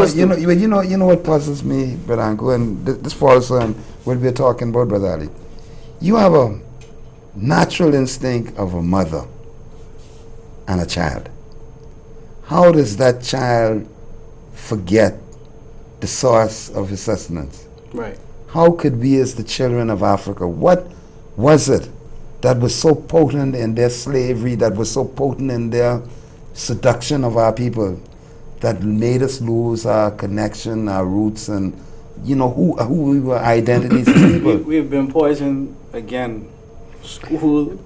us do. You know what puzzles me, Brother Anku, and this falls on what we're talking about, Brother Ali. You have a natural instinct of a mother and a child. How does that child forget the source of his sustenance? Right. How could we as the children of Africa, what was it that was so potent in their slavery, that was so potent in their seduction of our people, that made us lose our connection, our roots, and who we were, identities as people? We've been poisoned again. School,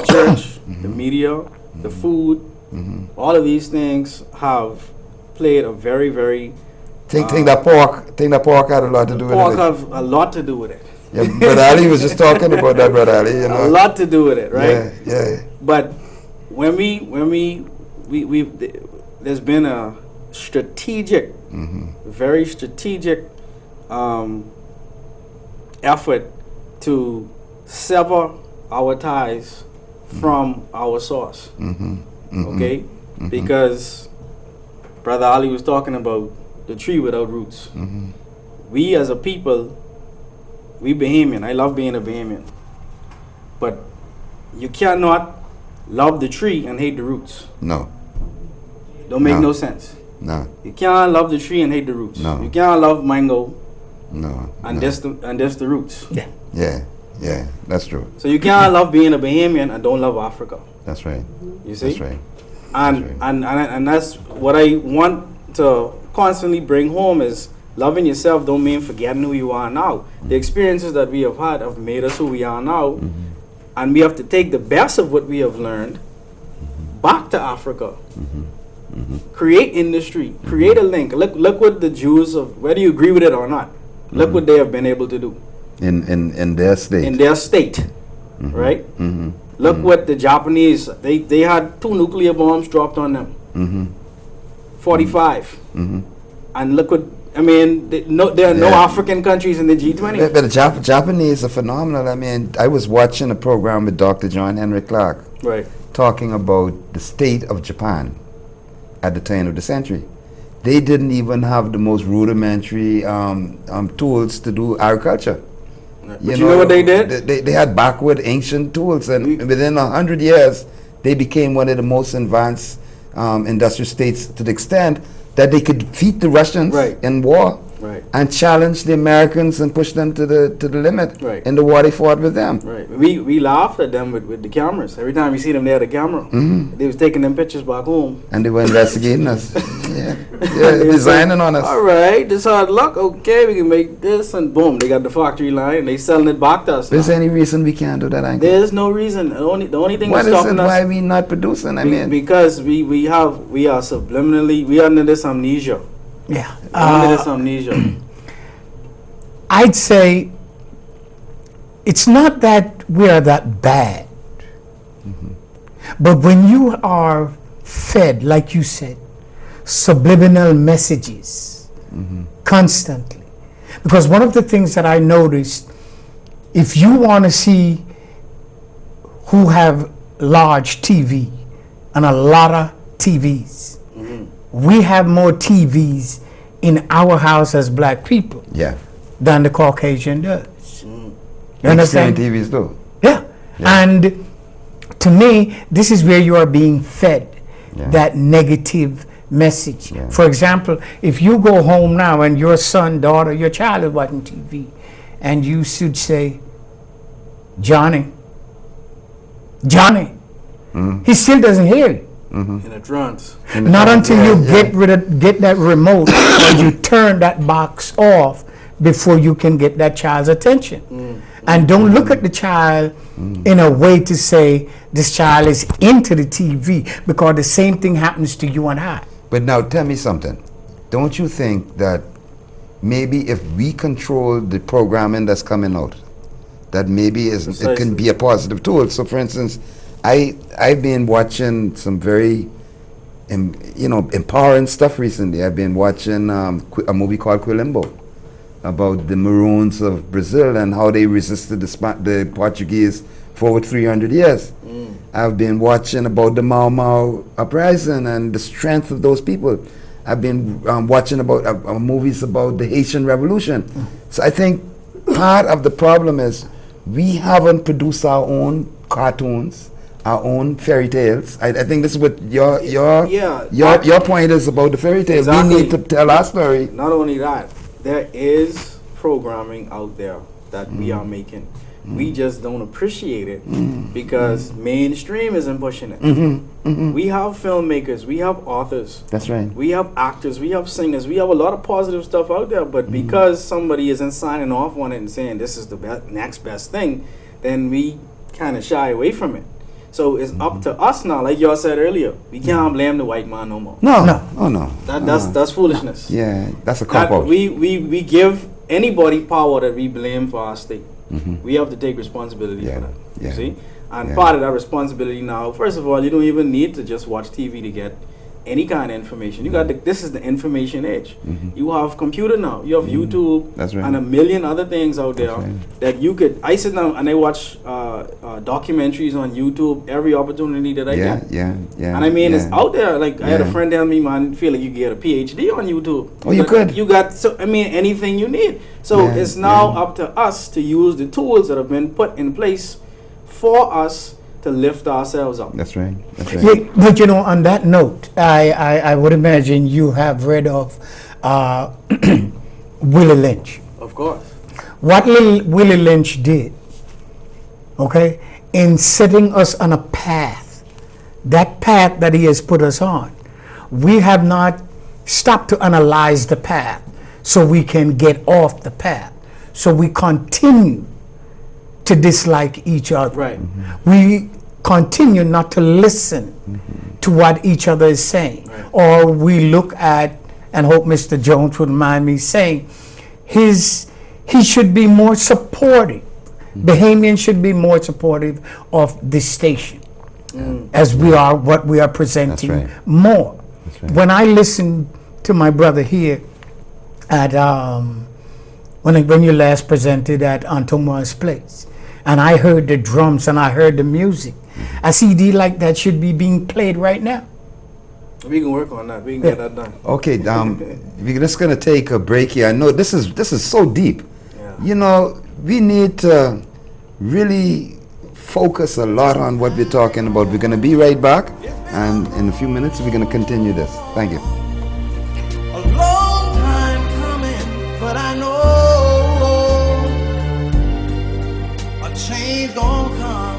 church, the media, the food, all of these things have played a very, very... Think that pork had a lot to do with it. Pork have a lot to do with it. Yeah, Brother Ali was just talking about that, Brother Ali. A lot to do with it, right? Yeah. But when we there's been a strategic, very strategic effort to sever our ties from our source. Okay? Because Brother Ali was talking about the tree without roots. We as a people, we Bahamian. I love being a Bahamian. But you cannot love the tree and hate the roots. No. Don't make no sense. No. You can't love the tree and hate the roots. No. You can't love mango. No. And that's the roots. Yeah, that's true. So you can't love being a Bahamian and don't love Africa. That's right. You see? That's right. And that's what I want to constantly bring home is loving yourself don't mean forgetting who you are now. The experiences that we have had have made us who we are now. And we have to take the best of what we have learned back to Africa. Create industry, create a link. Look what the Jews of, whether you agree with it or not, look what they have been able to do. In their state. In their state, right? Look what the Japanese, they had 2 nuclear bombs dropped on them. 45. And look what, I mean, there are no African countries in the G20. But the Japanese are phenomenal. I mean, I was watching a program with Dr. John Henry Clark. Right. Talking about the state of Japan at the turn of the century. They didn't even have the most rudimentary tools to do agriculture. But you know what they did? They had backward ancient tools, and within 100 years, they became one of the most advanced industrial states to the extent that they could defeat the Russians in war and challenge the Americans and push them to the limit in the war they fought with them. We laughed at them with the cameras. Every time you see them, they had a camera. They was taking them pictures back home. And they were investigating us. Designing on us. All right, this hard luck. Okay, we can make this, and boom, they got the factory line, and they selling it back to us. Is there any reason we can't do that, Anku? There's no reason. The only thing that's stopping us. Why are we not producing? I mean, because we are subliminally, we are under this amnesia. Yeah. Under this amnesia. I'd say it's not that we are that bad, but when you are fed, like you said, subliminal messages constantly, because one of the things that I noticed, if you want to see who have large TV and a lot of TVs, we have more TVs in our house as black people than the Caucasian does. You understand? TVs do. Yeah. And to me, this is where you are being fed that negative message. For example, if you go home now and your son, daughter, your child is watching TV, and you should say, Johnny, he still doesn't hear you. In a trance. Not until you get that remote or you turn that box off before you can get that child's attention. And don't look at the child in a way to say this child is into the TV, because the same thing happens to you and I. But now tell me something. Don't you think that maybe if we control the programming that's coming out, that maybe it can be a positive tool? So for instance, I've been watching some very empowering stuff recently. I've been watching a movie called Quilimbo about the Maroons of Brazil and how they resisted the Portuguese for over 300 years. I've been watching about the Mau Mau uprising and the strength of those people. I've been watching about movies about the Haitian Revolution. So I think part of the problem is we haven't produced our own cartoons, our own fairy tales. I think this is what your point is about the fairy tales. Exactly. We need to tell our story. Not only that, there is programming out there that we are making. We just don't appreciate it because mainstream isn't pushing it. We have filmmakers, we have authors, That's right. we have actors, we have singers, we have a lot of positive stuff out there, but because somebody isn't signing off on it and saying this is the next best thing, then we kind of shy away from it. So it's up to us now, like y'all said earlier. We can't blame the white man no more. No. Oh no. That's foolishness. Yeah, that's a cop-out. We give anybody power that we blame for our state. We have to take responsibility for that. You see? And part of that responsibility now, first of all, you don't even need to just watch TV to get any kind of information. You got this is the information age. You have computer now. You have YouTube and a million other things out there that you could. I sit down and I watch documentaries on YouTube every opportunity that I get. And I mean, it's out there. Like I had a friend tell me, man, feel like you get a PhD on YouTube. You could. You got anything you need. So it's now up to us to use the tools that have been put in place for us to lift ourselves up. That's right. Yeah, but you know, on that note, I would imagine you have read of Willie Lynch. Of course. What Willie Lynch did, okay, in setting us on a path, that path that he has put us on, we have not stopped to analyze the path so we can get off the path. So we continue to dislike each other. Right. We continue not to listen to what each other is saying. Or we look at, and hope Mr. Jones would mind me saying, he should be more supportive. Bahamians should be more supportive of this station as we are what we are presenting more. When I listen to my brother here at when you last presented at Antomo's place, and I heard the drums and I heard the music, a CD like that should be being played right now. We can work on that. We can get that done. Okay, we're just gonna take a break here. I know this is so deep. You know, we need to really focus a lot on what we're talking about. We're gonna be right back, and in a few minutes we're gonna continue this. Thank you. A long time coming, but I know a change gonna come.